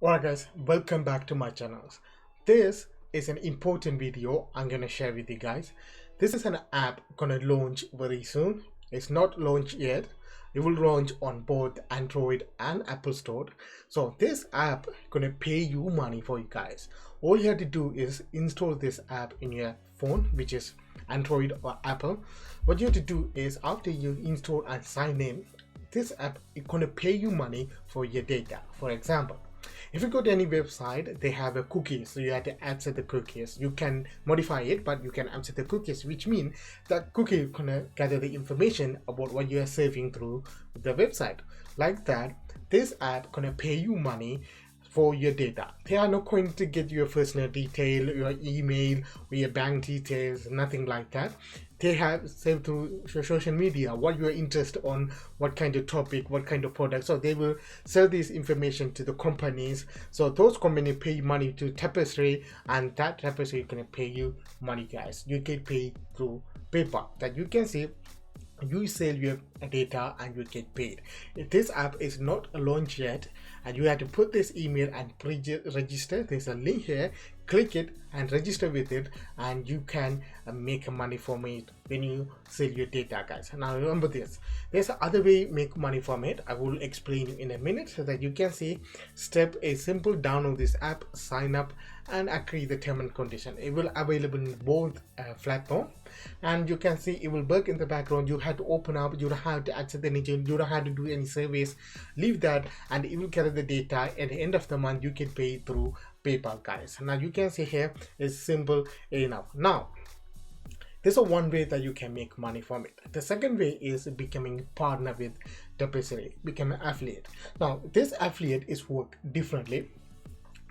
Alright guys, welcome back to my channel. This is an important video I'm gonna share with you guys. This is an app gonna launch very soon. It's not launched yet. It will launch on both Android and Apple Store. So this app gonna pay you money for you guys. All you have to do is install this app in your phone, which is Android or Apple. What you have to do is after you install and sign in, this app is gonna pay you money for your data. For example, if you go to any website, they have a cookie, so you have to accept the cookies. You can modify it, but you can accept the cookies, which means that cookie is gonna gather the information about what you are surfing through the website. Like that, this app gonna pay you money for your data. They are not going to get your personal detail, your email, or your bank details, nothing like that. They have saved through social media what you are interested on, what kind of topic, what kind of product. So they will sell this information to the companies. So those companies pay money to Tapestri, and that Tapestri is gonna pay you money, guys. You get paid through PayPal. That you can see. You sell your data and you get paid. If this app is not launched yet and you have to put this email and register, there's a link here. Click it and register with it, and you can make money from it when you sell your data, guys. Now remember this, there's other way make money from it. I will explain in a minute so that you can see. Step a simple: download this app, sign up, and agree the term and condition. It will available in both platform, and you can see it will work in the background. You have to open up, you don't have to access anything, you don't have to do any surveys. Leave that, and it will gather the data. At the end of the month, you get paid through PayPal, guys. Now you can see here is simple enough. Now this is one way that you can make money from it. The second way is becoming partner with Tapestri, become an affiliate. Now this affiliate is work differently.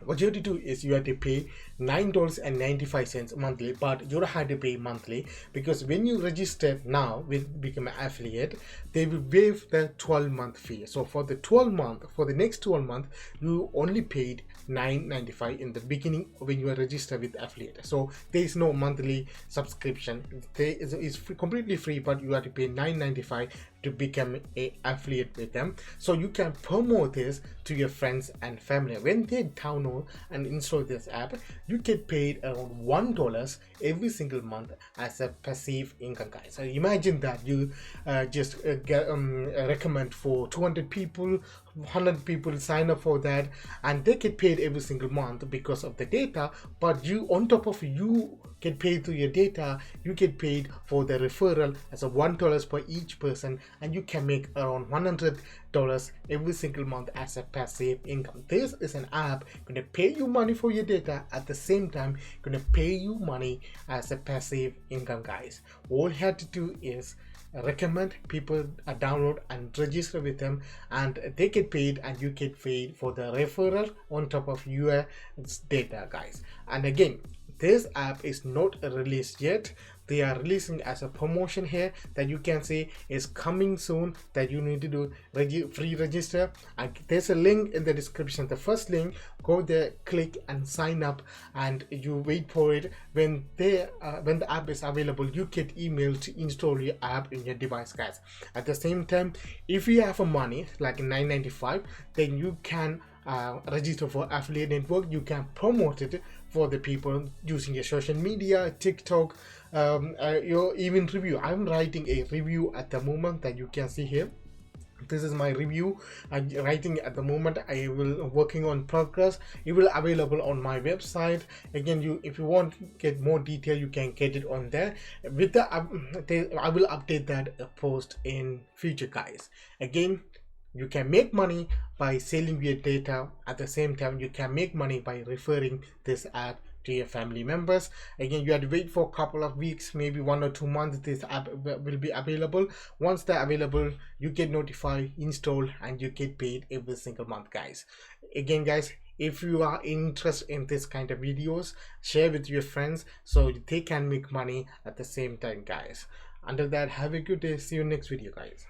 What you have to do is you have to pay $9.95 monthly, but you don't have to pay monthly, because when you register now with become an affiliate, they will waive the 12-month fee. So for the 12 month, for the next 12 months, you only paid $9.95 in the beginning when you are registered with affiliate. So there is no monthly subscription. It's completely free, but you have to pay $9.95 to become a affiliate with them. So you can promote this to your friends and family. When they download and install this app, you get paid around $1 every single month as a passive income, guys. So imagine that you recommend for 200 people, 100 people sign up for that, and they get paid every single month because of the data. But you, on top of you get paid through your data, you get paid for the referral as a $1 per each person, and you can make around $100 every single month as a passive income. This is an app gonna pay you money for your data, at the same time gonna pay you money as a passive income, guys. All you have to do is recommend people download and register with them, and they get paid and you get paid for the referral on top of your data, guys. And again, this app is not released yet. They are releasing as a promotion here that you can see is coming soon, that you need to do free register. And there's a link in the description. The first link, go there, click and sign up, and you wait for it. When the app is available, you get email to install your app in your device, guys. At the same time, if you have a money like $9.95, then you can register for affiliate network. You can promote it for the people using your social media, TikTok, your even review. I'm writing a review at the moment that you can see here. This is my review I'm writing at the moment. I will working on progress. It will available on my website. Again, you, if you want to get more detail, you can get it on there. With the I will update that post in future, guys. Again, you can make money by selling your data. At the same time, you can make money by referring this app to your family members. Again, you have to wait for a couple of weeks, maybe 1 or 2 months. This app will be available. Once they're available, you get notified, install, and you get paid every single month, guys. Again, guys, if you are interested in this kind of videos, share with your friends so they can make money at the same time, guys. Until that, have a good day. See you next video, guys.